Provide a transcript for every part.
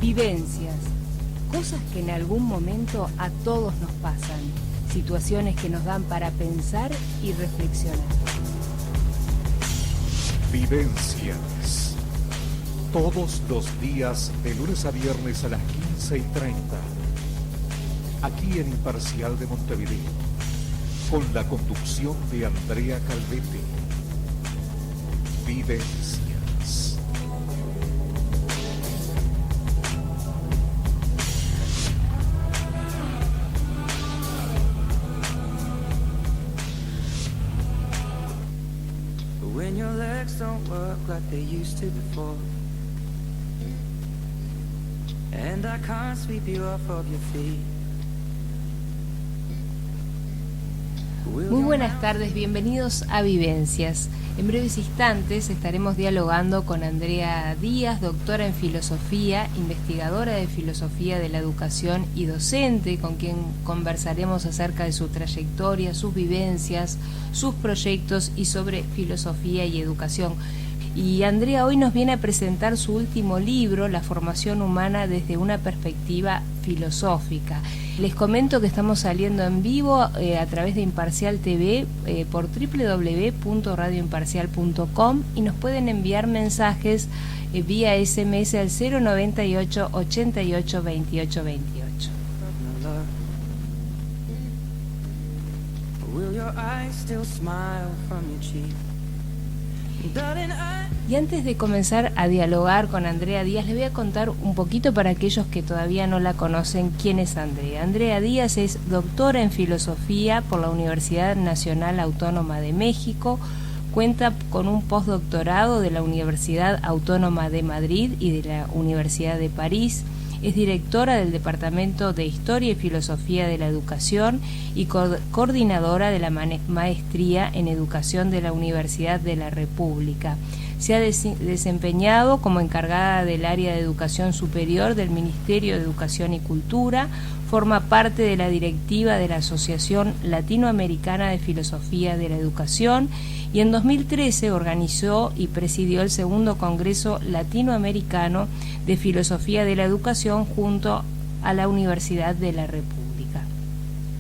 Vivencias, cosas que en algún momento a todos nos pasan, situaciones que nos dan para pensar y reflexionar. Vivencias, todos los días de lunes a viernes a las 15:30, aquí en Imparcial de Montevideo, con la conducción de Andrea Calvete. Vivencias. When your legs don't work like they used to before, and I can't sweep you off of your feet. Muy buenas tardes, bienvenidos a Vivencias. En breves instantes estaremos dialogando con Andrea Díaz, doctora en filosofía, investigadora de filosofía de la educación y docente, con quien conversaremos acerca de su trayectoria, sus vivencias, sus proyectos y sobre filosofía y educación. Y Andrea hoy nos viene a presentar su último libro, La formación humana desde una perspectiva filosófica. Les comento que estamos saliendo en vivo a través de Imparcial TV por www.radioimparcial.com y nos pueden enviar mensajes vía SMS al 098 88 28 28. Will your eyes still smile from your cheek? Y antes de comenzar a dialogar con Andrea Díaz, les voy a contar un poquito para aquellos que todavía no la conocen quién es Andrea. Andrea Díaz es doctora en filosofía por la Universidad Nacional Autónoma de México, cuenta con un postdoctorado de la Universidad Autónoma de Madrid y de la Universidad de París. Es directora del Departamento de Historia y Filosofía de la Educación y coordinadora de la Maestría en Educación de la Universidad de la República. Se ha desempeñado como encargada del área de Educación Superior del Ministerio de Educación y Cultura, forma parte de la directiva de la Asociación Latinoamericana de Filosofía de la Educación y en 2013 organizó y presidió el segundo Congreso Latinoamericano de Filosofía de la Educación junto a la Universidad de la República.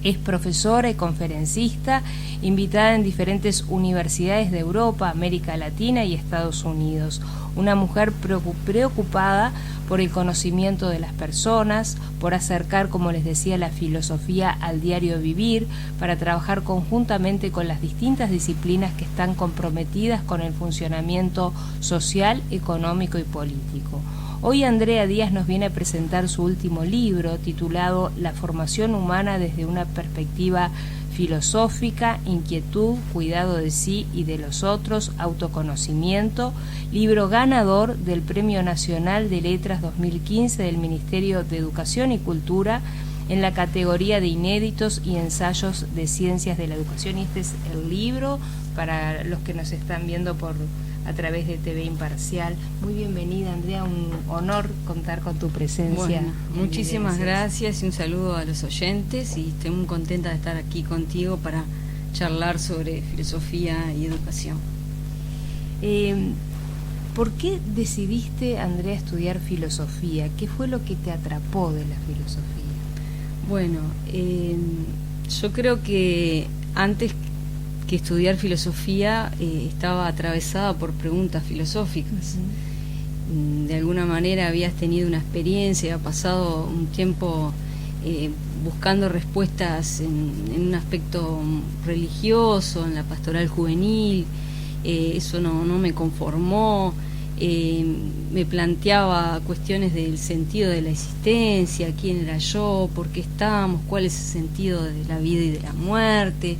Es profesora y conferencista, invitada en diferentes universidades de Europa, América Latina y Estados Unidos. Una mujer preocupada por el conocimiento de las personas, por acercar, como les decía, la filosofía al diario vivir, para trabajar conjuntamente con las distintas disciplinas que están comprometidas con el funcionamiento social, económico y político. Hoy Andrea Díaz nos viene a presentar su último libro, titulado La formación humana desde una perspectiva filosófica, inquietud, cuidado de sí y de los otros, autoconocimiento, libro ganador del Premio Nacional de Letras 2015 del Ministerio de Educación y Cultura en la categoría de inéditos y ensayos de ciencias de la educación. Y este es el libro para los que nos están viendo a través de TV Imparcial. Muy bienvenida, Andrea, un honor contar con tu presencia. Bueno, muchísimas gracias y un saludo a los oyentes, y estoy muy contenta de estar aquí contigo para charlar sobre filosofía y educación. ¿Por qué decidiste, Andrea, estudiar filosofía? ¿Qué fue lo que te atrapó de la filosofía? Bueno, yo creo que antes que estudiar filosofía estaba atravesada por preguntas filosóficas. De alguna manera habías tenido una experiencia, ha pasado un tiempo buscando respuestas en un aspecto religioso, en la pastoral juvenil. Eso no me conformó. Me planteaba cuestiones del sentido de la existencia, quién era yo, por qué estamos, cuál es el sentido de la vida y de la muerte.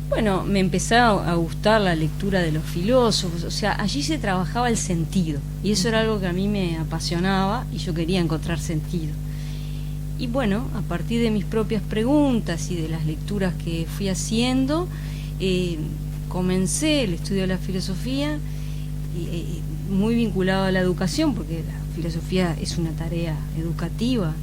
Bueno, me empezaba a gustar la lectura de los filósofos, o sea, allí se trabajaba el sentido, y eso era algo que a mí me apasionaba y yo quería encontrar sentido. Y bueno, a partir de mis propias preguntas y de las lecturas que fui haciendo, comencé el estudio de la filosofía, muy vinculado a la educación, porque la filosofía es una tarea educativa.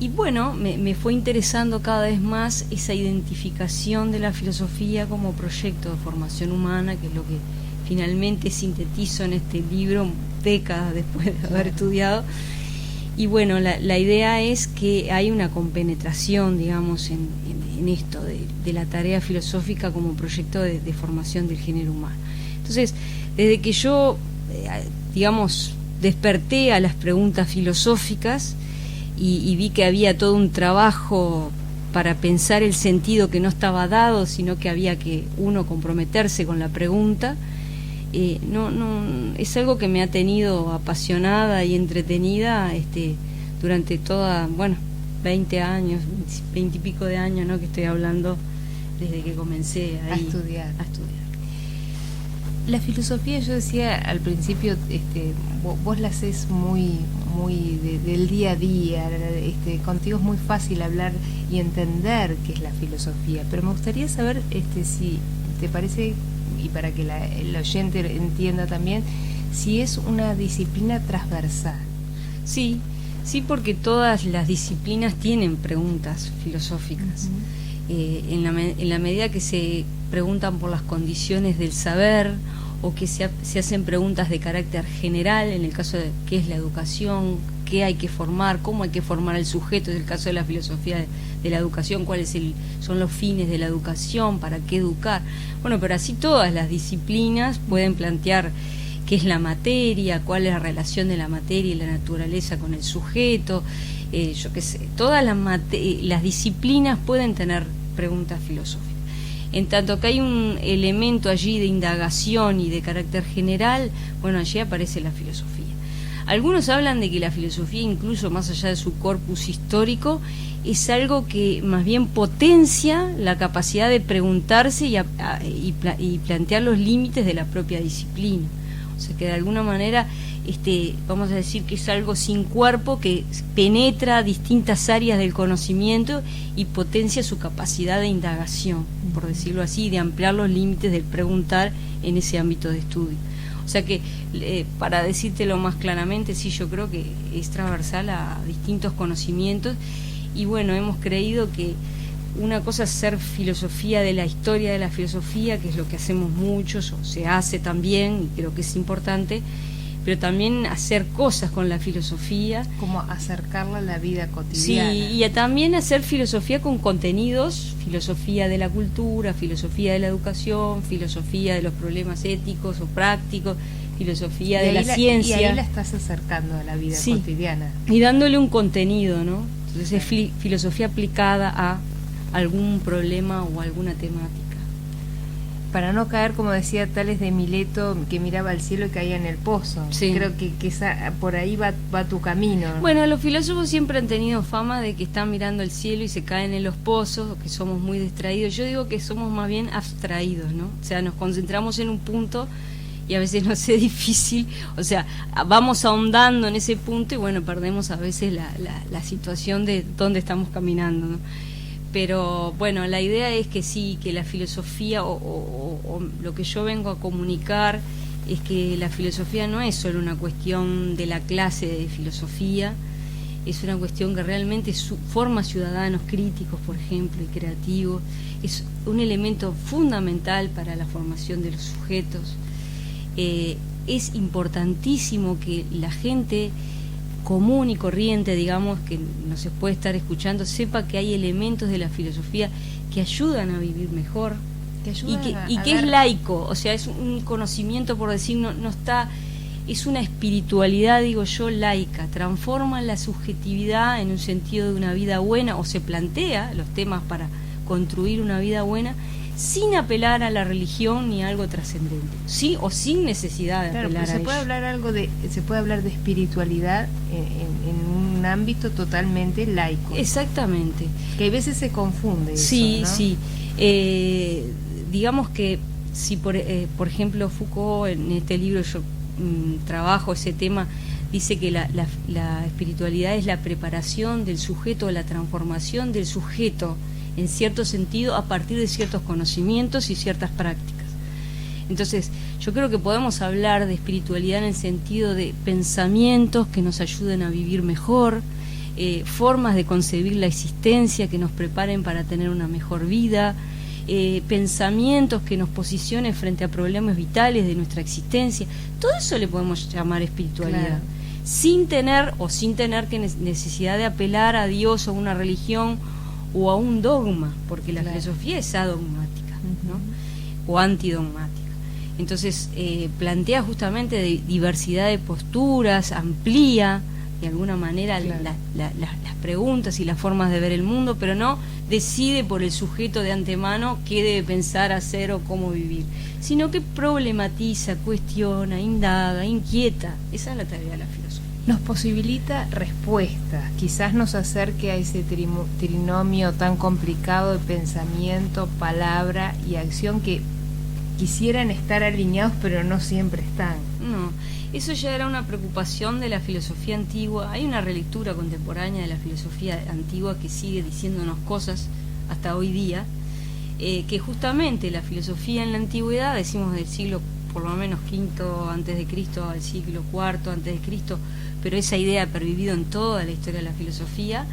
Y bueno, me fue interesando cada vez más esa identificación de la filosofía como proyecto de formación humana, que es lo que finalmente sintetizo en este libro décadas después de haber estudiado. Y bueno, la idea es que hay una compenetración, digamos, en esto de la tarea filosófica como proyecto de formación del género humano. Entonces, desde que yo, digamos, desperté a las preguntas filosóficas y vi que había todo un trabajo para pensar el sentido que no estaba dado, sino que había que uno comprometerse con la pregunta, es algo que me ha tenido apasionada y entretenida durante toda, 20 años, 20 y pico de años, ¿no?, que estoy hablando desde que comencé a estudiar. La filosofía, yo decía al principio, vos la hacés muy del día a día, contigo es muy fácil hablar y entender qué es la filosofía, pero me gustaría saber si te parece, y para que el oyente entienda también, si es una disciplina transversal. Sí, porque todas las disciplinas tienen preguntas filosóficas. En la medida que se preguntan por las condiciones del saber, o que se hacen preguntas de carácter general, en el caso de qué es la educación, qué hay que formar, cómo hay que formar al sujeto, en el caso de la filosofía de la educación, cuáles son los fines de la educación, para qué educar. Bueno, pero así todas las disciplinas pueden plantear qué es la materia, cuál es la relación de la materia y la naturaleza con el sujeto, yo qué sé, todas las disciplinas pueden tener preguntas filosóficas. En tanto que hay un elemento allí de indagación y de carácter general, bueno, allí aparece la filosofía. Algunos hablan de que la filosofía, incluso más allá de su corpus histórico, es algo que más bien potencia la capacidad de preguntarse y plantear los límites de la propia disciplina. O sea que de alguna manera, vamos a decir que es algo sin cuerpo que penetra distintas áreas del conocimiento y potencia su capacidad de indagación, por decirlo así, de ampliar los límites del preguntar en ese ámbito de estudio. O sea que, para decírtelo más claramente, sí, yo creo que es transversal a distintos conocimientos. Y bueno, hemos creído que una cosa es hacer filosofía de la historia de la filosofía, que es lo que hacemos muchos, o se hace también, y creo que es importante, pero también hacer cosas con la filosofía. Como acercarla a la vida cotidiana. Sí, y también hacer filosofía con contenidos, filosofía de la cultura, filosofía de la educación, filosofía de los problemas éticos o prácticos, filosofía de la ciencia. Y ahí la estás acercando a la vida cotidiana. Y dándole un contenido, ¿no? Entonces es filosofía aplicada a algún problema o alguna temática. Para no caer, como decía Tales de Mileto, que miraba al cielo y caía en el pozo. Sí. Creo que por ahí va tu camino. Bueno, los filósofos siempre han tenido fama de que están mirando el cielo y se caen en los pozos, o que somos muy distraídos. Yo digo que somos más bien abstraídos, ¿no? O sea, nos concentramos en un punto y a veces nos es difícil, o sea, vamos ahondando en ese punto y bueno, perdemos a veces la situación de dónde estamos caminando, ¿no? Pero bueno, la idea es que sí, que la filosofía o lo que yo vengo a comunicar es que la filosofía no es solo una cuestión de la clase de filosofía, es una cuestión que realmente forma ciudadanos críticos, por ejemplo, y creativos, es un elemento fundamental para la formación de los sujetos. Es importantísimo que la gente común y corriente, digamos, que no se puede estar escuchando, sepa que hay elementos de la filosofía que ayudan a vivir mejor, y que es laico, o sea, es un conocimiento, por decir, no está, es una espiritualidad, digo yo, laica, transforma la subjetividad en un sentido de una vida buena, o se plantea los temas para construir una vida buena, sin apelar a la religión ni a algo trascendente, sí, o sin necesidad de apelar a se puede hablar de espiritualidad en un ámbito totalmente laico. Exactamente. Que a veces se confunde sí, eso, ¿no? Sí. Digamos que si por ejemplo Foucault, en este libro yo trabajo ese tema, dice que la espiritualidad es la preparación del sujeto, la transformación del sujeto en cierto sentido a partir de ciertos conocimientos y ciertas prácticas. Entonces, yo creo que podemos hablar de espiritualidad en el sentido de pensamientos que nos ayuden a vivir mejor, formas de concebir la existencia que nos preparen para tener una mejor vida, pensamientos que nos posicionen frente a problemas vitales de nuestra existencia. Todo eso le podemos llamar espiritualidad. Claro. Sin tener que necesidad de apelar a Dios, a una religión o a un dogma, porque la filosofía es adogmática, ¿no? O antidogmática. Entonces plantea justamente diversidad de posturas, amplía de alguna manera las preguntas y las formas de ver el mundo, pero no decide por el sujeto de antemano qué debe pensar, hacer o cómo vivir, sino que problematiza, cuestiona, indaga, inquieta. Esa es la tarea de la filosofía. Nos posibilita respuestas, quizás nos acerque a ese trinomio tan complicado de pensamiento, palabra y acción que quisieran estar alineados pero no siempre están. No, eso ya era una preocupación de la filosofía antigua. Hay una relectura contemporánea de la filosofía antigua que sigue diciéndonos cosas hasta hoy día, que justamente la filosofía en la antigüedad, decimos del siglo por lo menos V antes de Cristo al siglo IV antes de Cristo, pero esa idea ha pervivido en toda la historia de la filosofía,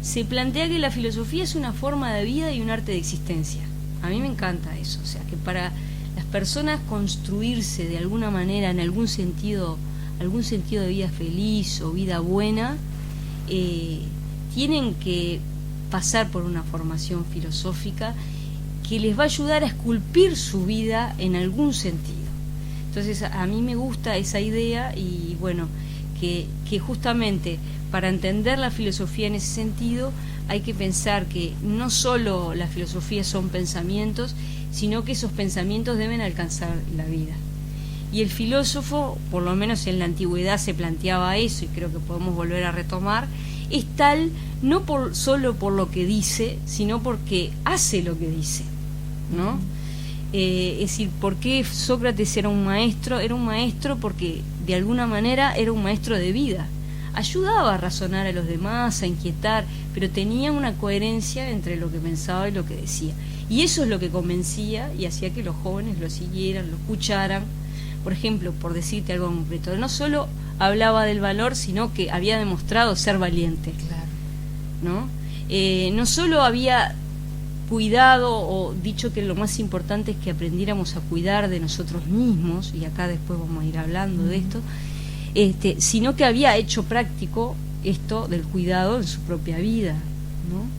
se plantea que la filosofía es una forma de vida y un arte de existencia. A mí me encanta eso, o sea, que para las personas construirse de alguna manera, en algún sentido de vida feliz o vida buena, tienen que pasar por una formación filosófica que les va a ayudar a esculpir su vida en algún sentido. Entonces a mí me gusta esa idea y bueno, que justamente para entender la filosofía en ese sentido hay que pensar que no solo la filosofía son pensamientos, sino que esos pensamientos deben alcanzar la vida. Y el filósofo, por lo menos en la antigüedad se planteaba eso, y creo que podemos volver a retomar, es tal no solo por lo que dice, sino porque hace lo que dice, ¿no? Es decir, ¿por qué Sócrates era un maestro? Era un maestro porque de alguna manera era un maestro de vida. Ayudaba a razonar a los demás, a inquietar, pero tenía una coherencia entre lo que pensaba y lo que decía. Y eso es lo que convencía y hacía que los jóvenes lo siguieran, lo escucharan. Por ejemplo, por decirte algo concreto, no solo hablaba del valor, sino que había demostrado ser valiente. Claro. ¿No? No solo había cuidado o dicho que lo más importante es que aprendiéramos a cuidar de nosotros mismos, y acá después vamos a ir hablando de esto, sino que había hecho práctico esto del cuidado en su propia vida, ¿no?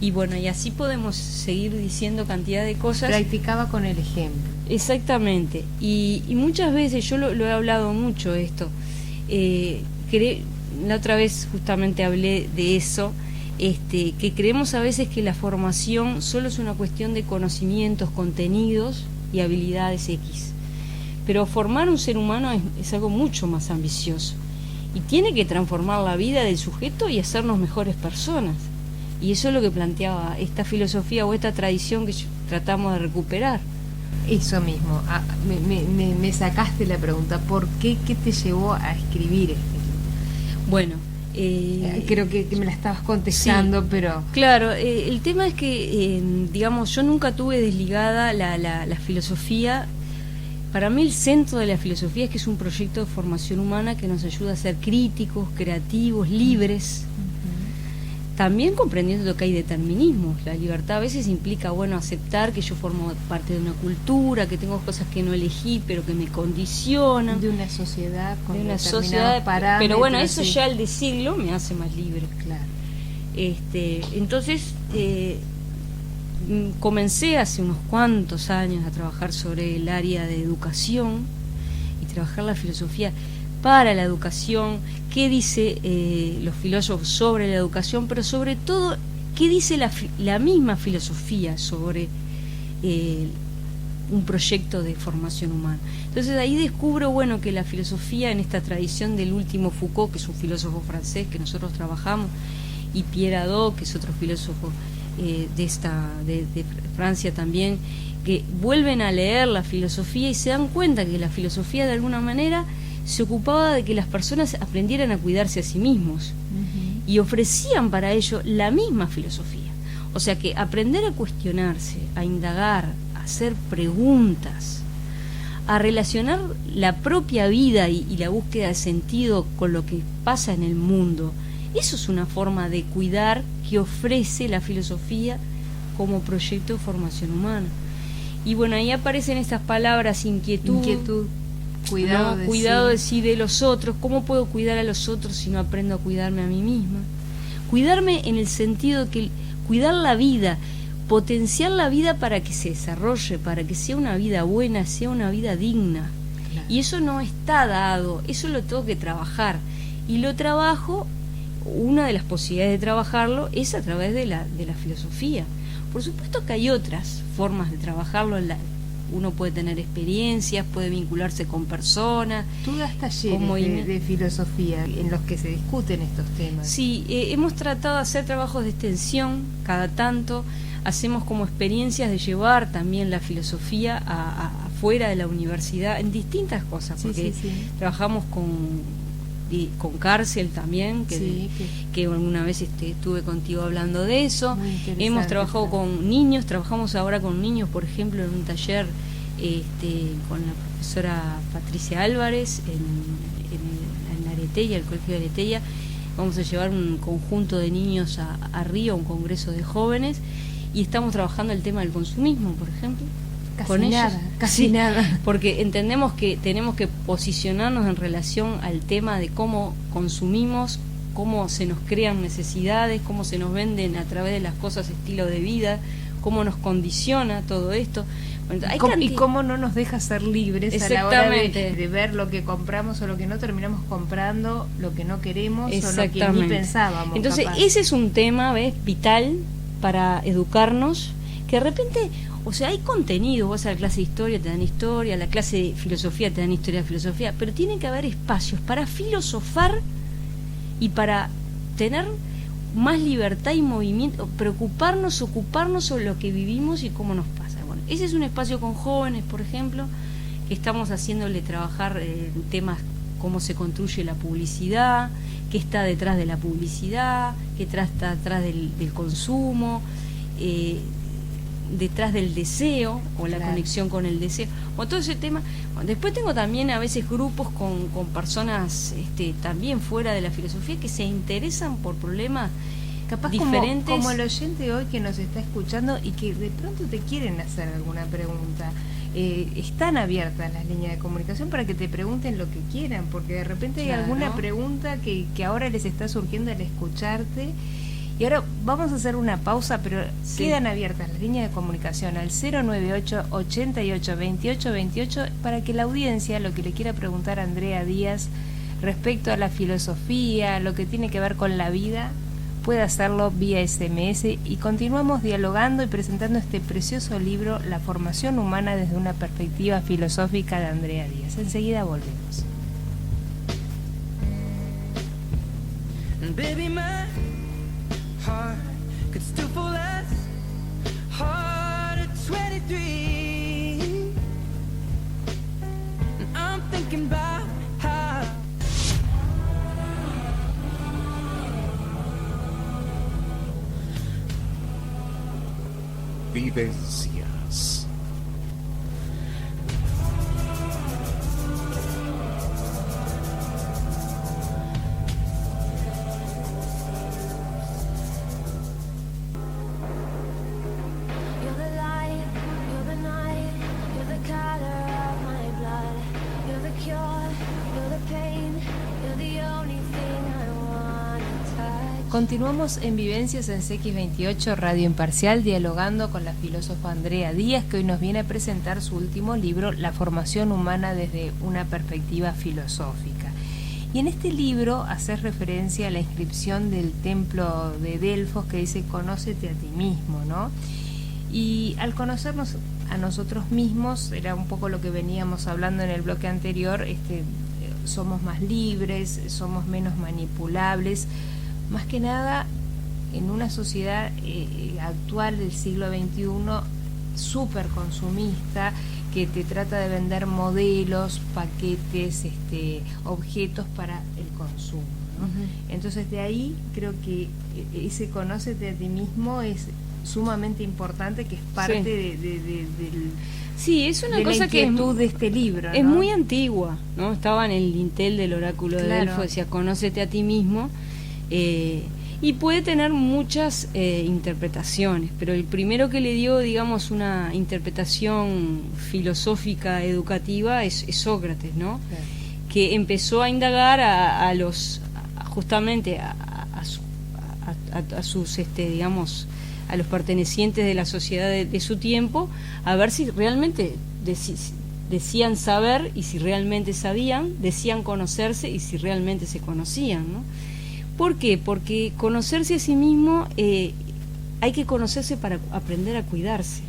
Y bueno, y así podemos seguir diciendo cantidad de cosas. Practicaba con el ejemplo. Exactamente. Y muchas veces, yo lo he hablado mucho esto, la otra vez justamente hablé de eso, que creemos a veces que la formación solo es una cuestión de conocimientos, contenidos y habilidades X. Pero formar un ser humano es algo mucho más ambicioso y tiene que transformar la vida del sujeto y hacernos mejores personas. Y eso es lo que planteaba esta filosofía o esta tradición que tratamos de recuperar. Eso mismo, me sacaste la pregunta, ¿por qué? ¿Qué te llevó a escribir este libro? Bueno, creo que me la estabas contestando, sí, pero... Claro, el tema es que, digamos, yo nunca tuve desligada la filosofía. Para mí el centro de la filosofía es que es un proyecto de formación humana que nos ayuda a ser críticos, creativos, libres, también comprendiendo lo que hay determinismos. La libertad a veces implica, bueno, aceptar que yo formo parte de una cultura, que tengo cosas que no elegí, pero que me condicionan. De una sociedad con de una determinados sociedad, parámetros. Pero bueno, eso sí, ya al decirlo me hace más libre. Claro. Entonces, comencé hace unos cuantos años a trabajar sobre el área de educación y trabajar la filosofía para la educación, qué dice los filósofos sobre la educación, pero sobre todo qué dice la misma filosofía sobre un proyecto de formación humana. Entonces ahí descubro, bueno, que la filosofía en esta tradición del último Foucault, que es un filósofo francés que nosotros trabajamos, y Pierre Hadot, que es otro filósofo de Francia también, que vuelven a leer la filosofía y se dan cuenta que la filosofía de alguna manera se ocupaba de que las personas aprendieran a cuidarse a sí mismos y ofrecían para ello la misma filosofía. O sea que aprender a cuestionarse, a indagar, a hacer preguntas, a relacionar la propia vida y la búsqueda de sentido con lo que pasa en el mundo, eso es una forma de cuidar que ofrece la filosofía como proyecto de formación humana. Y bueno, ahí aparecen estas palabras: inquietud, cuidado, ¿no? Cuidado de sí, de los otros. ¿Cómo puedo cuidar a los otros si no aprendo a cuidarme a mí misma? Cuidarme en el sentido de que cuidar la vida, potenciar la vida para que se desarrolle, para que sea una vida buena, sea una vida digna. Claro. Y eso no está dado, eso lo tengo que trabajar. Y lo trabajo, una de las posibilidades de trabajarlo es a través de la filosofía. Por supuesto que hay otras formas de trabajarlo. Uno puede tener experiencias, puede vincularse con personas. Tú das talleres de filosofía en los que se discuten estos temas. Sí, hemos tratado de hacer trabajos de extensión cada tanto. Hacemos como experiencias de llevar también la filosofía afuera de la universidad en distintas cosas, porque sí. Trabajamos con cárcel también, que alguna vez estuve contigo hablando de eso. Hemos trabajado con niños, trabajamos ahora con niños, por ejemplo, en un taller con la profesora Patricia Álvarez en Aretella, el colegio de Aretella. Vamos a llevar un conjunto de niños a Río, a un congreso de jóvenes, y estamos trabajando el tema del consumismo, por ejemplo. Casi nada. Porque entendemos que tenemos que posicionarnos en relación al tema de cómo consumimos, cómo se nos crean necesidades, cómo se nos venden a través de las cosas estilo de vida, cómo nos condiciona todo esto. Bueno, y cómo no nos deja ser libres a la hora de ver lo que compramos o lo que no, terminamos comprando lo que no queremos o lo que ni pensábamos. Entonces ese es un tema, ¿ves?, vital para educarnos, que de repente... O sea, hay contenido, vos a la clase de historia te dan historia, a la clase de filosofía te dan historia de filosofía, pero tiene que haber espacios para filosofar y para tener más libertad y movimiento, preocuparnos, ocuparnos sobre lo que vivimos y cómo nos pasa. Bueno, ese es un espacio con jóvenes, por ejemplo, que estamos haciéndole trabajar temas cómo se construye la publicidad, qué está detrás de la publicidad, qué está detrás del consumo, detrás del deseo o la conexión con el deseo, o todo ese tema. Bueno, después tengo también a veces grupos con personas también fuera de la filosofía que se interesan por problemas capaz diferentes, como el oyente hoy que nos está escuchando y que de pronto te quieren hacer alguna pregunta. Están abiertas las líneas de comunicación para que te pregunten lo que quieran, porque de repente hay alguna pregunta que ahora les está surgiendo al escucharte. Y ahora vamos a hacer una pausa, pero quedan abiertas las líneas de comunicación al 098 88 28 28 para que la audiencia, lo que le quiera preguntar a Andrea Díaz respecto a la filosofía, lo que tiene que ver con la vida, pueda hacerlo vía SMS, y continuamos dialogando y presentando este precioso libro, La formación humana desde una perspectiva filosófica, de Andrea Díaz. Enseguida volvemos. Baby, my heart could still fall as hard at 23. And I'm thinking about how Vivencias. Continuamos en Vivencias en CX28 Radio Imparcial, dialogando con la filósofa Andrea Díaz, que hoy nos viene a presentar su último libro, La formación humana desde una perspectiva filosófica. Y en este libro haces referencia a la inscripción del templo de Delfos que dice "Conócete a ti mismo", ¿no? Y al conocernos a nosotros mismos, era un poco lo que veníamos hablando en el bloque anterior, somos más libres, somos menos manipulables. Más que nada, en una sociedad actual del siglo XXI, súper consumista, que te trata de vender modelos, paquetes, objetos para el consumo, ¿no? Entonces, de ahí creo que ese conócete a ti mismo es sumamente importante, que es parte del... Sí, es una cosa que es de este libro, ¿no? Es muy antigua, ¿no? Estaba en el dintel del oráculo de Delfos, decía "Conócete a ti mismo". Y y puede tener muchas interpretaciones, pero el primero que le dio, digamos, una interpretación filosófica educativa es Sócrates, ¿no? Claro. Que empezó a indagar justamente a sus digamos, a los pertenecientes de la sociedad de su tiempo, a ver si realmente decían saber y si realmente sabían, decían conocerse y si realmente se conocían, ¿no? ¿Por qué? Porque conocerse a sí mismo, hay que conocerse para aprender a cuidarse.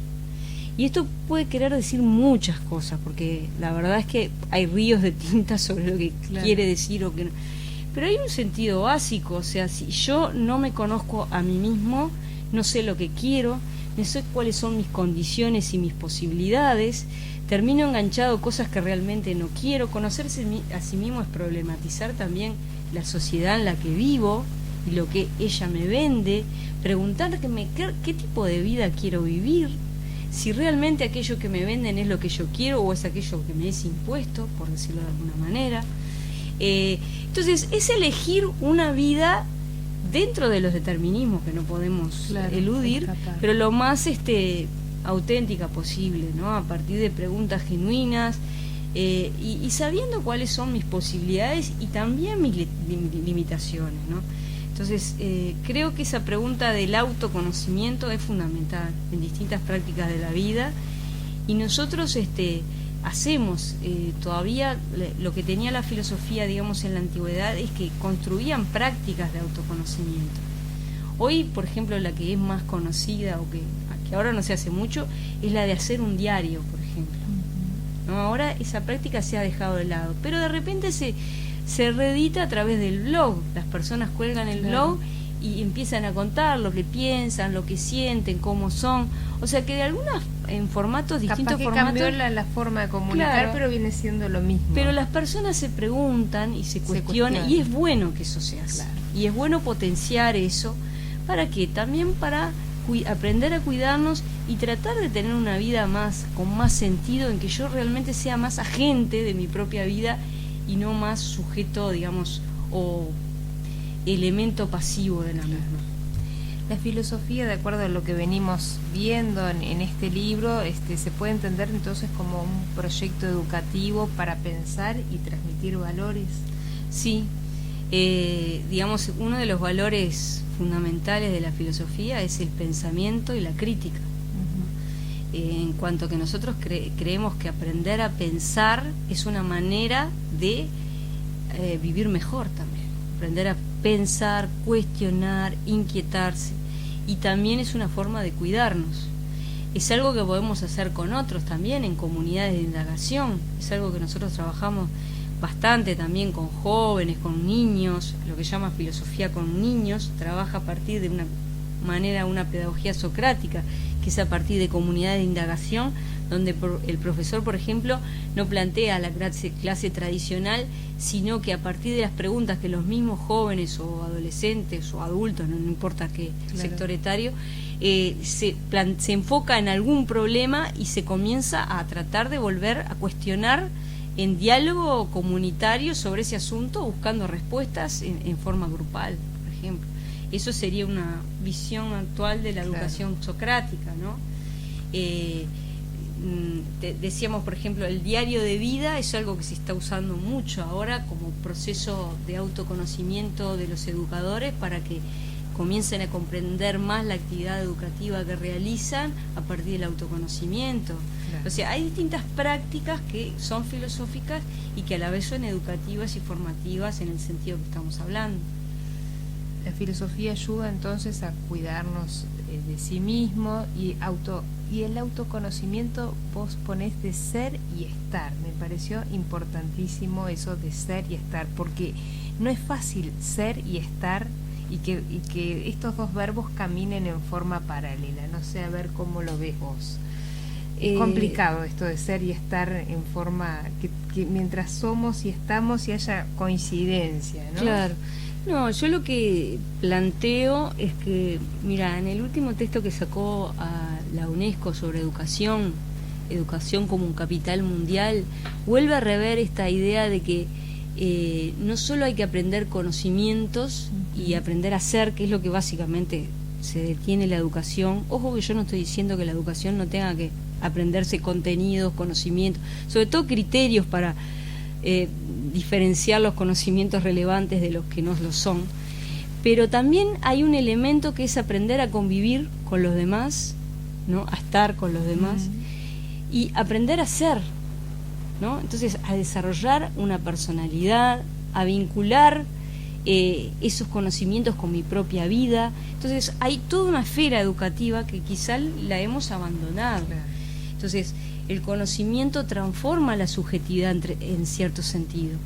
Y esto puede querer decir muchas cosas, porque la verdad es que hay ríos de tinta sobre lo que quiere decir o que no. Pero hay un sentido básico, o sea, si yo no me conozco a mí mismo, no sé lo que quiero, no sé cuáles son mis condiciones y mis posibilidades, termino enganchado a cosas que realmente no quiero. Conocerse a sí mismo es problematizar también la sociedad en la que vivo y lo que ella me vende, preguntar qué tipo de vida quiero vivir, si realmente aquello que me venden es lo que yo quiero o es aquello que me es impuesto, por decirlo de alguna manera. Entonces es elegir una vida dentro de los determinismos que no podemos eludir, escapar, pero lo más auténtica posible, ¿no? A partir de preguntas genuinas, y sabiendo cuáles son mis posibilidades y también mis limitaciones, ¿no? Entonces creo que esa pregunta del autoconocimiento es fundamental en distintas prácticas de la vida, y nosotros hacemos todavía lo que tenía la filosofía, digamos, en la antigüedad, es que construían prácticas de autoconocimiento. Hoy, por ejemplo, la que es más conocida o que ahora no se hace mucho es la de hacer un diario, por ejemplo, ¿no? Ahora esa práctica se ha dejado de lado, pero de repente se reedita a través del blog. Las personas cuelgan el blog y empiezan a contar lo que piensan, lo que sienten, cómo son. O sea que de algunas, en formatos, distintos capaz que formatos, cambió la forma de comunicar, pero viene siendo lo mismo. Pero las personas se preguntan y se cuestionan, y es bueno que eso sea así. Y es bueno potenciar eso. ¿Para qué? También para aprender a cuidarnos y tratar de tener una vida con más sentido, en que yo realmente sea más agente de mi propia vida y no más sujeto, digamos, o elemento pasivo de la misma. La filosofía, de acuerdo a lo que venimos viendo en este libro, se puede entender entonces como un proyecto educativo para pensar y transmitir valores. Sí, digamos, uno de los valores fundamentales de la filosofía es el pensamiento y la crítica. En cuanto que nosotros creemos que aprender a pensar es una manera de vivir mejor también. Aprender a pensar, cuestionar, inquietarse, y también es una forma de cuidarnos. Es algo que podemos hacer con otros también, en comunidades de indagación. Es algo que nosotros trabajamos bastante también con jóvenes, con niños. Lo que se llama filosofía con niños trabaja a partir de una pedagogía socrática, que es a partir de comunidades de indagación, donde el profesor, por ejemplo, no plantea la clase tradicional, sino que a partir de las preguntas que los mismos jóvenes o adolescentes o adultos, no importa qué sector etario, se enfoca en algún problema y se comienza a tratar de volver a cuestionar en diálogo comunitario sobre ese asunto, buscando respuestas en forma grupal, por ejemplo. Eso sería una visión actual de la educación socrática, ¿no? Decíamos, por ejemplo, el diario de vida es algo que se está usando mucho ahora como proceso de autoconocimiento de los educadores, para que comiencen a comprender más la actividad educativa que realizan a partir del autoconocimiento. O sea, hay distintas prácticas que son filosóficas y que a la vez son educativas y formativas en el sentido que estamos hablando. La filosofía ayuda entonces a cuidarnos de sí mismo, y el autoconocimiento vos ponés de ser y estar. Me pareció importantísimo eso de ser y estar, porque no es fácil ser y estar, y que estos dos verbos caminen en forma paralela. No sé, a ver cómo lo ves vos. Es complicado esto de ser y estar en forma que mientras somos y estamos y haya coincidencia, ¿no? Claro. No, yo lo que planteo es que, mira, en el último texto que sacó a la UNESCO sobre educación como un capital mundial, vuelve a rever esta idea de que no solo hay que aprender conocimientos y aprender a hacer, que es lo que básicamente se detiene la educación. Ojo que yo no estoy diciendo que la educación no tenga que aprenderse contenidos, conocimientos, sobre todo criterios para diferenciar los conocimientos relevantes de los que no lo son. Pero también hay un elemento que es aprender a convivir con los demás, ¿no? A estar con los demás y aprender a ser, ¿no? Entonces, a desarrollar una personalidad, a vincular esos conocimientos con mi propia vida. Entonces, hay toda una esfera educativa que quizá la hemos abandonado. Entonces, el conocimiento transforma la subjetividad en cierto sentido.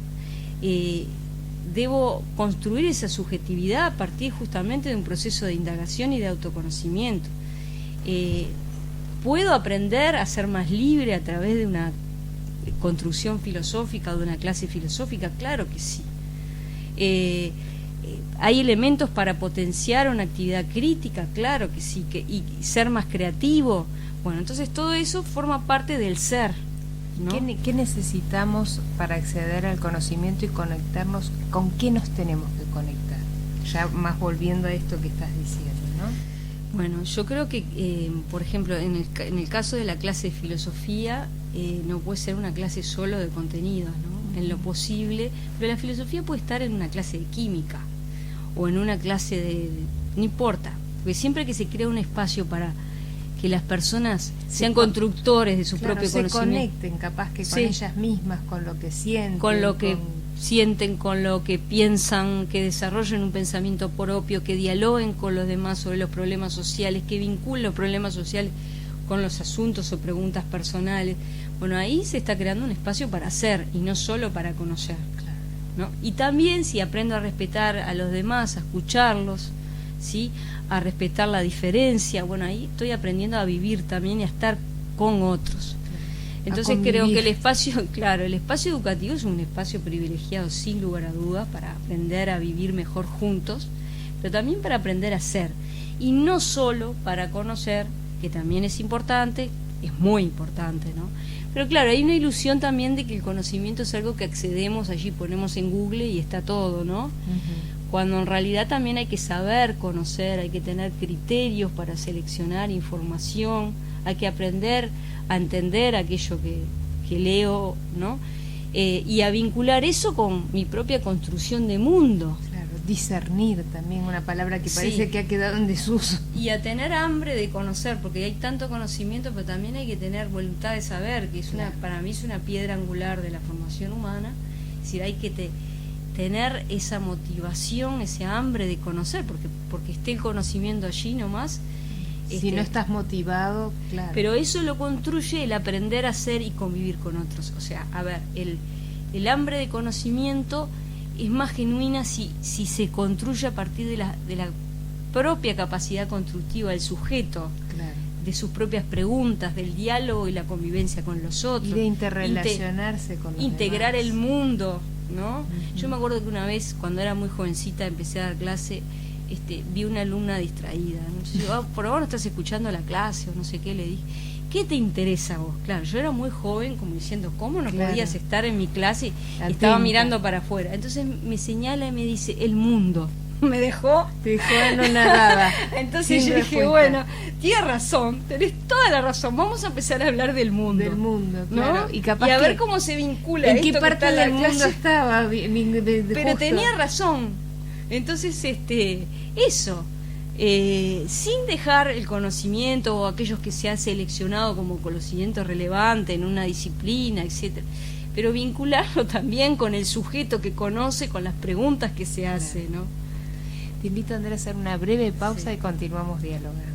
Debo construir esa subjetividad a partir justamente de un proceso de indagación y de autoconocimiento. ¿Puedo aprender a ser más libre a través de una construcción filosófica o de una clase filosófica? Claro que sí. ¿Hay elementos para potenciar una actividad crítica? Claro que sí. Y ser más creativo. Bueno, entonces todo eso forma parte del ser, ¿no? ¿Qué necesitamos para acceder al conocimiento y conectarnos? ¿Con qué nos tenemos que conectar? Ya más volviendo a esto que estás diciendo, ¿no? Bueno, yo creo que, por ejemplo, en el caso de la clase de filosofía, no puede ser una clase solo de contenidos, ¿no? En lo posible, pero la filosofía puede estar en una clase de química o en una clase de no importa, porque siempre que se crea un espacio para que las personas sean constructores de su propio conocimiento, se conecten capaz que con ellas mismas, con lo que sienten, con lo que sienten, con lo que piensan, que desarrollen un pensamiento propio, que dialoguen con los demás sobre los problemas sociales, que vinculen los problemas sociales con los asuntos o preguntas personales. Bueno, ahí se está creando un espacio para hacer y no solo para conocer, ¿no? Y también si aprendo a respetar a los demás, a escucharlos, ¿sí? A respetar la diferencia, bueno, ahí estoy aprendiendo a vivir también y a estar con otros. Entonces creo que el espacio educativo es un espacio privilegiado sin lugar a dudas para aprender a vivir mejor juntos, pero también para aprender a ser, y no solo para conocer, que también es importante, es muy importante, ¿no? Pero claro, hay una ilusión también de que el conocimiento es algo que accedemos allí, ponemos en Google y está todo, ¿no? Cuando en realidad también hay que saber conocer, hay que tener criterios para seleccionar información, hay que aprender a entender aquello que leo, ¿no? Y a vincular eso con mi propia construcción de mundo. Claro, discernir también, una palabra que parece que ha quedado en desuso. Y a tener hambre de conocer, porque hay tanto conocimiento, pero también hay que tener voluntad de saber, que es para mí es una piedra angular de la formación humana. Es decir, hay que tener esa motivación, ese hambre de conocer, porque esté el conocimiento allí nomás. Si no estás motivado, claro. Pero eso lo construye el aprender a ser y convivir con otros. O sea, a ver, el hambre de conocimiento es más genuina si se construye a partir de la propia capacidad constructiva del sujeto, claro, de sus propias preguntas, del diálogo y la convivencia con los otros. Y de interrelacionarse con los integrar demás. El mundo, ¿no? Yo me acuerdo que una vez, cuando era muy jovencita, empecé a dar clase, vi una alumna distraída, ¿no? Entonces, por ahora no estás escuchando la clase o no sé qué, le dije, ¿qué te interesa a vos? Claro, yo era muy joven, como diciendo, ¿cómo no podías estar en mi clase? Y estaba mirando para afuera. Entonces me señala y me dice, el mundo. Me dejó. Te dejó anonadada. Entonces yo dije, bueno, tienes razón, tenés toda la razón, vamos a empezar a hablar del mundo. Del mundo, claro. ¿no? Y capaz a ver cómo se vincula ¿en esto qué parte que está del mundo estaba? Pero justo. tenía razón. Entonces, eso, sin dejar el conocimiento o aquellos que se han seleccionado como conocimiento relevante en una disciplina, etcétera, pero vincularlo también con el sujeto que conoce, con las preguntas que se hace, ¿no? Te invito, Andrea, a hacer una breve pausa y continuamos dialogando.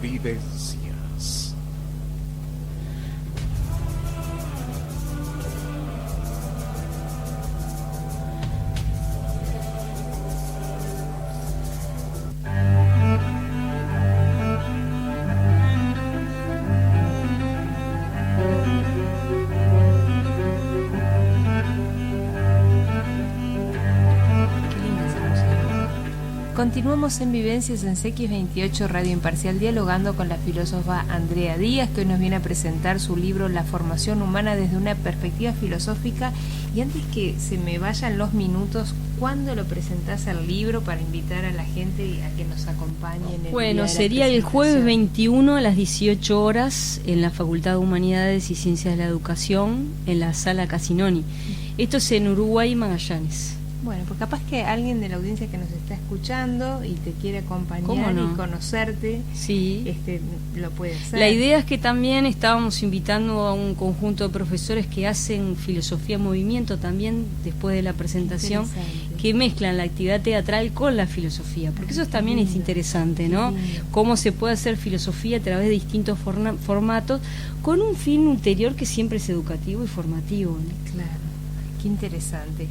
Vivencias. Continuamos en Vivencias en CX28 Radio Imparcial, dialogando con la filósofa Andrea Díaz, que hoy nos viene a presentar su libro La formación humana desde una perspectiva filosófica. Y antes que se me vayan los minutos, ¿cuándo lo presentás el libro para invitar a la gente a que nos acompañen? Bueno, sería el jueves 21 a las 18 horas en la Facultad de Humanidades y Ciencias de la Educación, en la Sala Casinoni. Esto es en Uruguay y Magallanes. Bueno, pues capaz que alguien de la audiencia que nos está escuchando y te quiere acompañar y conocerte, sí, lo puede hacer. La idea es que también estábamos invitando a un conjunto de profesores que hacen filosofía movimiento también después de la presentación, que mezclan la actividad teatral con la filosofía, porque eso también es interesante, ¿no? Cómo se puede hacer filosofía a través de distintos formatos con un fin ulterior que siempre es educativo y formativo, ¿no? Claro, qué interesante.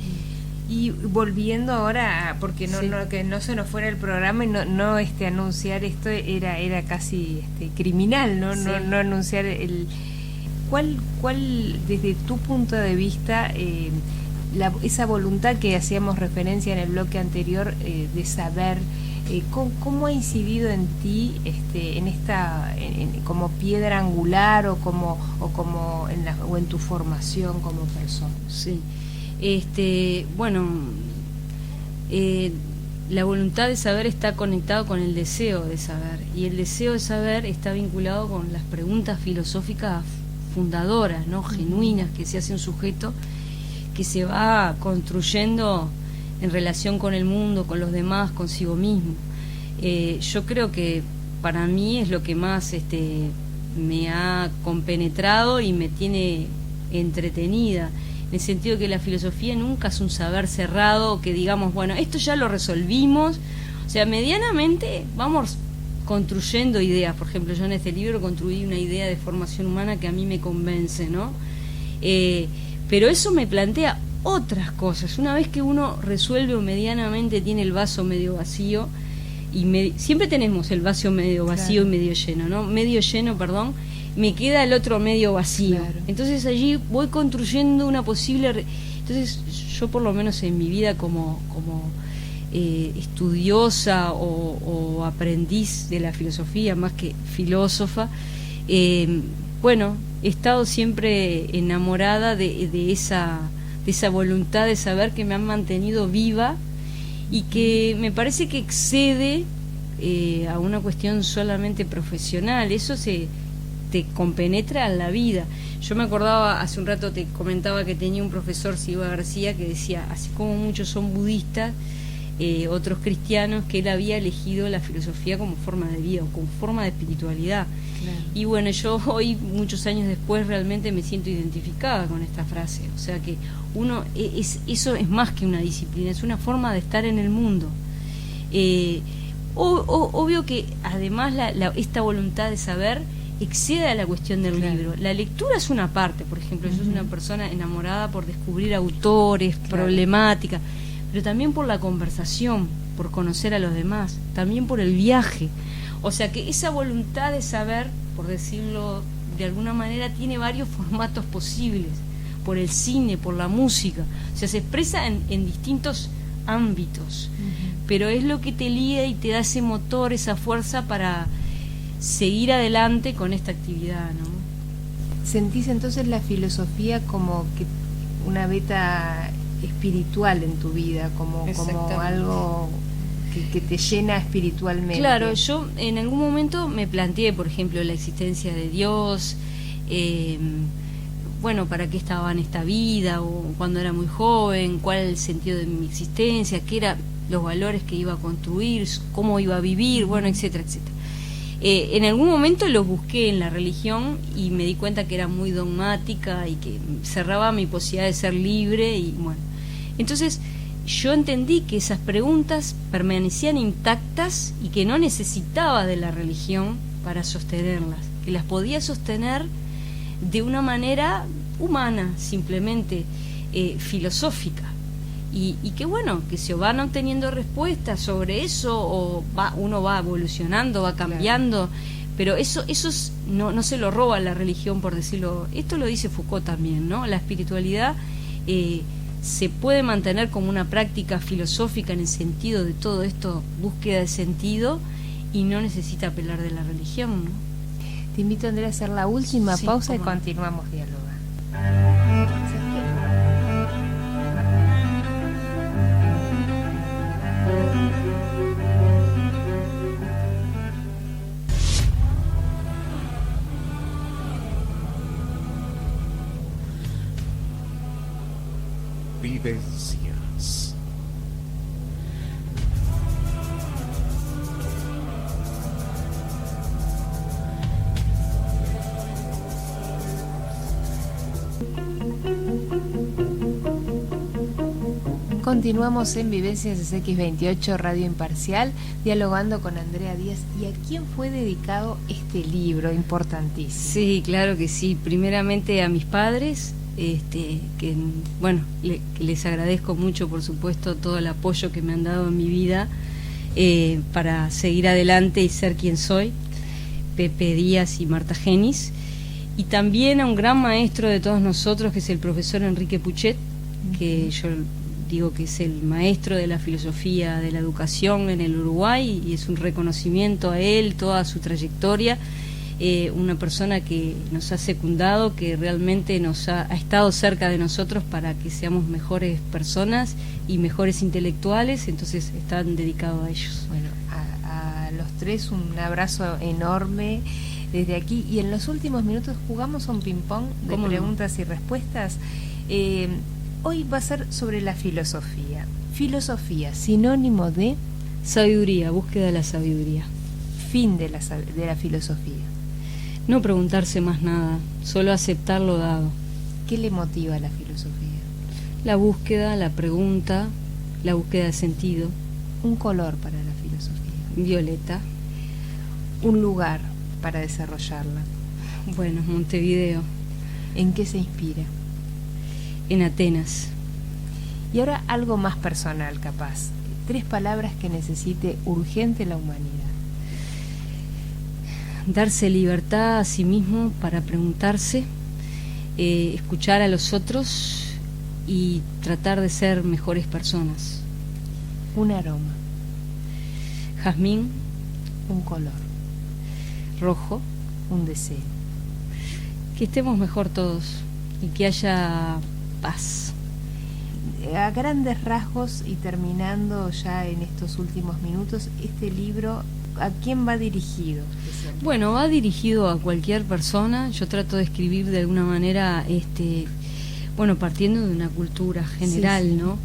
Y volviendo ahora, porque que no se nos fuera el programa y no anunciar esto era casi criminal, ¿no? Sí. No anunciar ¿Cuál desde tu punto de vista esa voluntad que hacíamos referencia en el bloque anterior de saber cómo ha incidido en ti como piedra angular o en tu formación como persona? Sí. La voluntad de saber está conectado con el deseo de saber, y el deseo de saber está vinculado con las preguntas filosóficas fundadoras, ¿no? Genuinas, que se hace un sujeto que se va construyendo en relación con el mundo, con los demás, consigo mismo. Yo creo que para mí es lo que más me ha compenetrado y me tiene entretenida, en el sentido que la filosofía nunca es un saber cerrado, que digamos, bueno, esto ya lo resolvimos. O sea, medianamente vamos construyendo ideas. Por ejemplo, yo en este libro construí una idea de formación humana que a mí me convence, ¿no? Pero eso me plantea otras cosas. Una vez que uno resuelve o medianamente tiene el vaso medio vacío, y siempre tenemos el vaso medio vacío, claro, y medio lleno, ¿no? Medio lleno, perdón, me queda el otro medio vacío. Claro. Entonces allí voy construyendo una posible... Entonces yo por lo menos en mi vida como estudiosa o aprendiz de la filosofía, más que filósofa, he estado siempre enamorada de esa voluntad de saber que me han mantenido viva y que me parece que excede a una cuestión solamente profesional. Eso te compenetra en la vida. Yo me acordaba, hace un rato te comentaba que tenía un profesor, Silva García, que decía, así como muchos son budistas, otros cristianos, que él había elegido la filosofía como forma de vida o como forma de espiritualidad. Claro. Y bueno, yo hoy, muchos años después, realmente me siento identificada con esta frase. O sea que eso es más que una disciplina, es una forma de estar en el mundo. Obvio que además esta voluntad de saber excede a la cuestión del libro. La lectura es una parte, por ejemplo, yo soy una persona enamorada por descubrir autores, problemáticas, pero también por la conversación, por conocer a los demás, también por el viaje. O sea que esa voluntad de saber, por decirlo de alguna manera, tiene varios formatos posibles, por el cine, por la música, o sea, se expresa en distintos ámbitos, pero es lo que te liga y te da ese motor, esa fuerza para seguir adelante con esta actividad, ¿no? ¿Sentís entonces la filosofía como que una beta espiritual en tu vida, como algo que te llena espiritualmente? Claro, yo en algún momento me planteé, por ejemplo, la existencia de Dios, para qué estaba en esta vida, o cuando era muy joven, cuál era el sentido de mi existencia, qué eran los valores que iba a construir, cómo iba a vivir, etcétera, etcétera. En algún momento los busqué en la religión y me di cuenta que era muy dogmática y que cerraba mi posibilidad de ser libre entonces yo entendí que esas preguntas permanecían intactas y que no necesitaba de la religión para sostenerlas, que las podía sostener de una manera humana, simplemente filosófica. Y que se van obteniendo respuestas sobre eso, o uno va evolucionando, va cambiando, claro. Pero eso no se lo roba la religión, por decirlo. Esto lo dice Foucault también, ¿no? La espiritualidad se puede mantener como una práctica filosófica en el sentido de todo esto, búsqueda de sentido, y no necesita apelar de la religión, ¿no? Te invito, Andrea, a hacer la última Sí, pausa y cómo no. continuamos dialogando. Vivencias. Continuamos en Vivencias X28 Radio Imparcial, dialogando con Andrea Díaz. ¿Y a quién fue dedicado este libro importantísimo? Sí, claro que sí. Primeramente a mis padres, que bueno, que les agradezco mucho, por supuesto, todo el apoyo que me han dado en mi vida para seguir adelante y ser quien soy, Pepe Díaz y Marta Genis. Y también a un gran maestro de todos nosotros, que es el profesor Enrique Puchet, que yo digo que es el maestro de la filosofía de la educación en el Uruguay, y es un reconocimiento a él, toda su trayectoria, una persona que nos ha secundado, que realmente ha estado cerca de nosotros para que seamos mejores personas y mejores intelectuales, entonces están dedicados a ellos. Bueno, a los tres un abrazo enorme desde aquí, y en los últimos minutos jugamos un ping-pong de preguntas y respuestas. Hoy va a ser sobre la filosofía. Filosofía, sinónimo de... Sabiduría, búsqueda de la sabiduría. Fin de la filosofía. No preguntarse más nada, solo aceptar lo dado. ¿Qué le motiva a la filosofía? La búsqueda, la pregunta, la búsqueda de sentido. Un color para la filosofía. Violeta. Un lugar para desarrollarla. Bueno, Montevideo. ¿En qué se inspira? En Atenas. Y ahora algo más personal, capaz. 3 palabras que necesite urgente la humanidad. Darse libertad a sí mismo para preguntarse, escuchar a los otros y tratar de ser mejores personas. Un aroma. Jazmín. Un color. Rojo. Un deseo. Que estemos mejor todos y que haya paz. A grandes rasgos, y terminando ya en estos últimos minutos, este libro, ¿a quién va dirigido? Bueno, va dirigido a cualquier persona. Yo trato de escribir de alguna manera, bueno, partiendo de una cultura general, sí, sí, ¿no?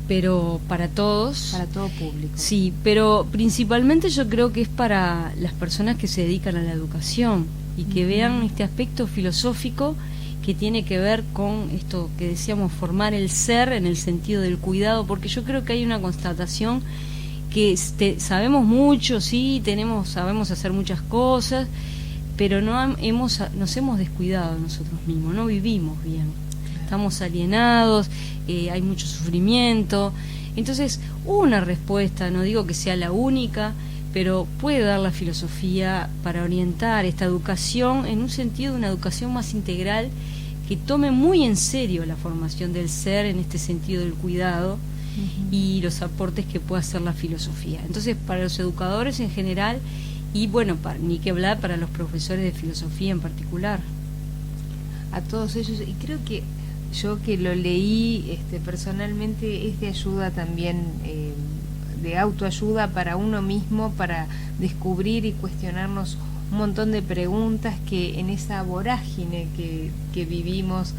Pero para todos. Para todo público. Sí, pero principalmente yo creo que es para las personas que se dedican a la educación y que vean este aspecto filosófico que tiene que ver con esto que decíamos, formar el ser en el sentido del cuidado, porque yo creo que hay una constatación que sabemos mucho, sí, sabemos hacer muchas cosas, pero nos hemos descuidado nosotros mismos, no vivimos bien, estamos alienados, hay mucho sufrimiento. Entonces, una respuesta, no digo que sea la única, pero puede dar la filosofía para orientar esta educación en un sentido de una educación más integral, que tome muy en serio la formación del ser en este sentido del cuidado y los aportes que puede hacer la filosofía. Entonces, para los educadores en general, y bueno, ni que hablar para los profesores de filosofía en particular. A todos ellos, y creo que yo que lo leí personalmente, es de ayuda también, de autoayuda para uno mismo, para descubrir y cuestionarnos un montón de preguntas que en esa vorágine que vivimos,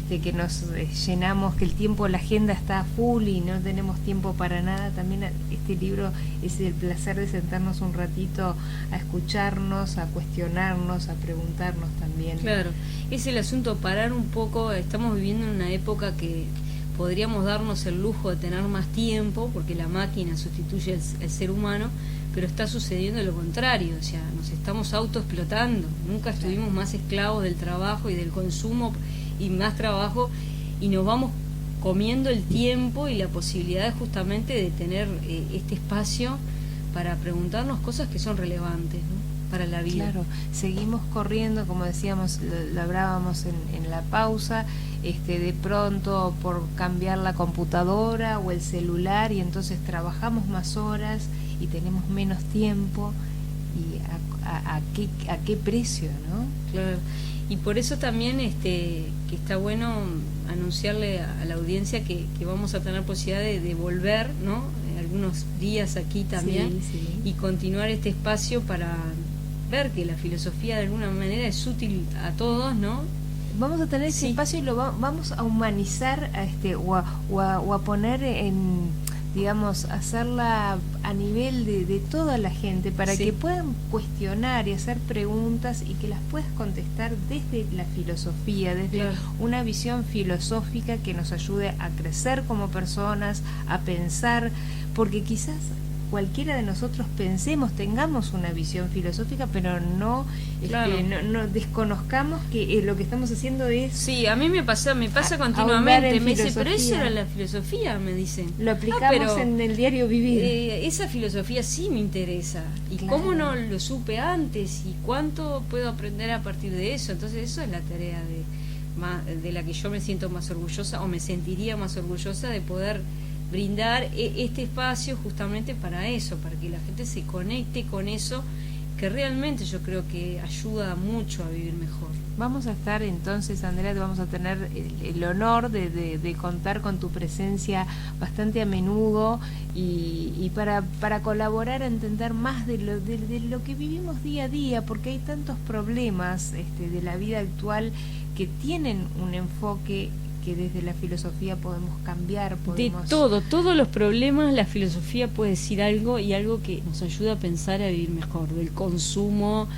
que nos llenamos, que el tiempo, la agenda está a full y no tenemos tiempo para nada. También este libro es el placer de sentarnos un ratito a escucharnos, a cuestionarnos, a preguntarnos también. Claro, es el asunto, parar un poco. Estamos viviendo en una época que podríamos darnos el lujo de tener más tiempo, porque la máquina sustituye al ser humano, pero está sucediendo lo contrario, o sea, nos estamos autoexplotando. Nunca estuvimos más esclavos del trabajo y del consumo y más trabajo, y nos vamos comiendo el tiempo y la posibilidad justamente de tener este espacio para preguntarnos cosas que son relevantes, ¿no? para la vida. Claro, seguimos corriendo, como decíamos, lo hablábamos en la pausa, de pronto por cambiar la computadora o el celular, y entonces trabajamos más horas y tenemos menos tiempo, y a qué precio, ¿no? Claro. Y por eso también que está bueno anunciarle a la audiencia que vamos a tener posibilidad de volver, ¿no? Algunos días aquí también, Sí. Y continuar este espacio para ver que la filosofía de alguna manera es útil a todos, ¿no? Vamos a tener ese Sí. espacio y lo vamos a humanizar, o a poner en, digamos, hacerla a nivel de toda la gente, para Sí. que puedan cuestionar y hacer preguntas y que las puedas contestar desde la filosofía, desde Claro. una visión filosófica que nos ayude a crecer como personas, a pensar, porque quizás cualquiera de nosotros pensemos, tengamos una visión filosófica, pero no, Claro. no desconozcamos que lo que estamos haciendo es... Sí, a mí me pasa ahondar continuamente, en me dice, pero eso filosofía. era la filosofía, me dicen. Lo aplicamos pero, en el diario vivir. esa filosofía sí me interesa. ¿Y Claro. cómo no lo supe antes? ¿Y cuánto puedo aprender a partir de eso? Entonces eso es la tarea de la que yo me siento más orgullosa, o me sentiría más orgullosa de poder brindar este espacio justamente para eso, para que la gente se conecte con eso, que realmente yo creo que ayuda mucho a vivir mejor. Vamos a estar entonces, Andrea, te vamos a tener el honor de contar con tu presencia bastante a menudo, y para colaborar a entender más de lo que vivimos día a día, porque hay tantos problemas de la vida actual que tienen un enfoque que desde la filosofía podemos cambiar, podemos... De todos los problemas, la filosofía puede decir algo, y algo que nos ayuda a pensar, a vivir mejor, del consumo,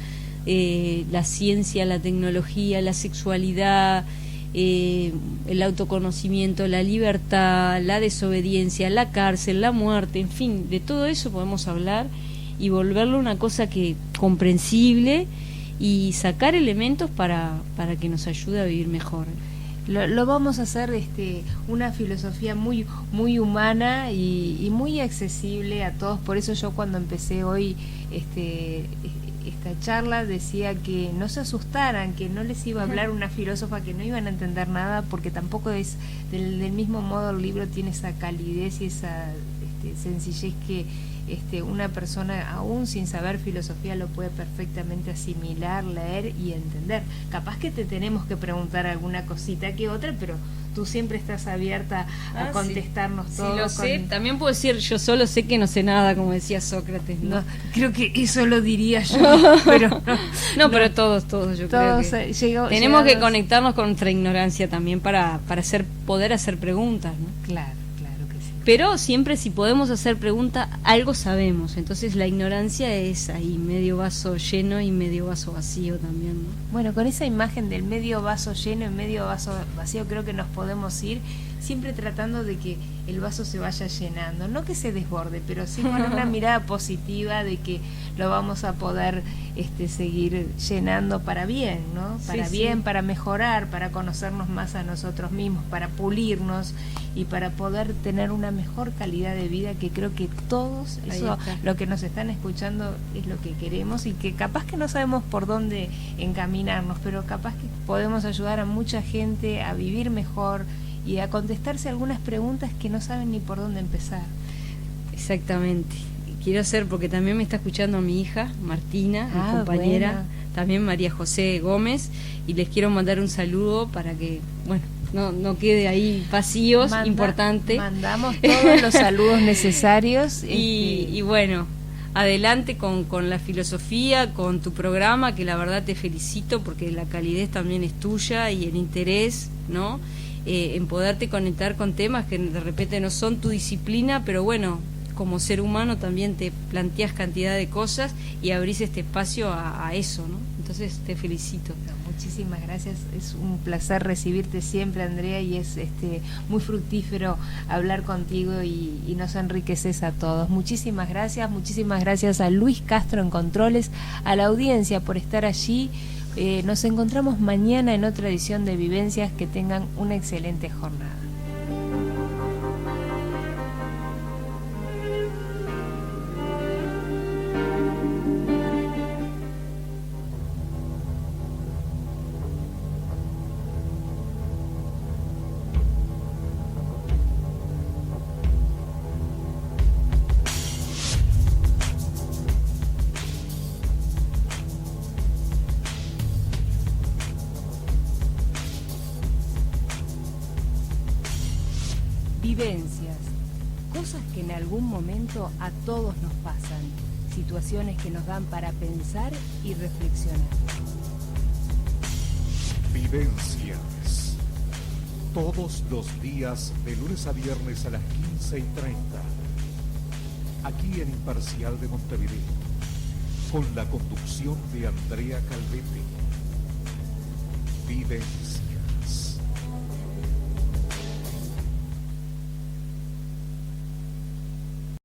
la ciencia, la tecnología, la sexualidad, el autoconocimiento, la libertad, la desobediencia, la cárcel, la muerte, en fin, de todo eso podemos hablar y volverlo una cosa que comprensible, y sacar elementos para que nos ayude a vivir mejor. Lo vamos a hacer una filosofía muy muy humana y muy accesible a todos. Por eso yo, cuando empecé hoy esta charla, decía que no se asustaran, que no les iba a hablar una filósofa, que no iban a entender nada, porque tampoco es del mismo modo. El libro tiene esa calidez y esa sencillez que una persona, aún sin saber filosofía, lo puede perfectamente asimilar, leer y entender. Capaz que te tenemos que preguntar alguna cosita que otra, pero tú siempre estás abierta a contestarnos todo. Sí, lo sé. También puedo decir, yo solo sé que no sé nada, como decía Sócrates, ¿no? No, creo que eso lo diría yo, pero no, pero todos yo todos creo que llegados. tenemos que conectarnos con nuestra ignorancia también para poder hacer preguntas, ¿no? Claro que sí. Pero siempre, si podemos hacer preguntas, algo sabemos. Entonces la ignorancia es ahí, medio vaso lleno y medio vaso vacío también, ¿no? Bueno, con esa imagen del medio vaso lleno y medio vaso vacío, creo que nos podemos ir, siempre tratando de que el vaso se vaya llenando, no que se desborde, pero sí con una mirada positiva de que lo vamos a poder seguir llenando para bien, ¿no? Para bien, para mejorar, para conocernos más a nosotros mismos, para pulirnos y para poder tener una mejor calidad de vida, que creo que todos, eso, lo que nos están escuchando, es lo que queremos, y que capaz que no sabemos por dónde encaminarnos, pero capaz que podemos ayudar a mucha gente a vivir mejor y a contestarse algunas preguntas que no saben ni por dónde empezar. Exactamente. Quiero hacer, porque también me está escuchando mi hija Martina, mi compañera, bueno. También María José Gómez, y les quiero mandar un saludo para que, bueno, no quede ahí vacíos, importante. Mandamos todos los saludos necesarios. Y bueno, adelante con la filosofía, con tu programa, que la verdad te felicito, porque la calidez también es tuya, y el interés, ¿no? En poderte conectar con temas que de repente no son tu disciplina, pero bueno, como ser humano también te planteas cantidad de cosas y abrís este espacio a eso, ¿no? Entonces te felicito. Muchísimas gracias, es un placer recibirte siempre, Andrea, y es muy fructífero hablar contigo, y nos enriqueces a todos. Muchísimas gracias a Luis Castro en Controles, a la audiencia por estar allí. Nos encontramos mañana en otra edición de Vivencias. Que tengan una excelente jornada. Vivencias, cosas que en algún momento a todos nos pasan, situaciones que nos dan para pensar y reflexionar. Vivencias. Todos los días, de lunes a viernes a las 15:30. Aquí en Imparcial de Montevideo. Con la conducción de Andrea Calvetti. Vivencias.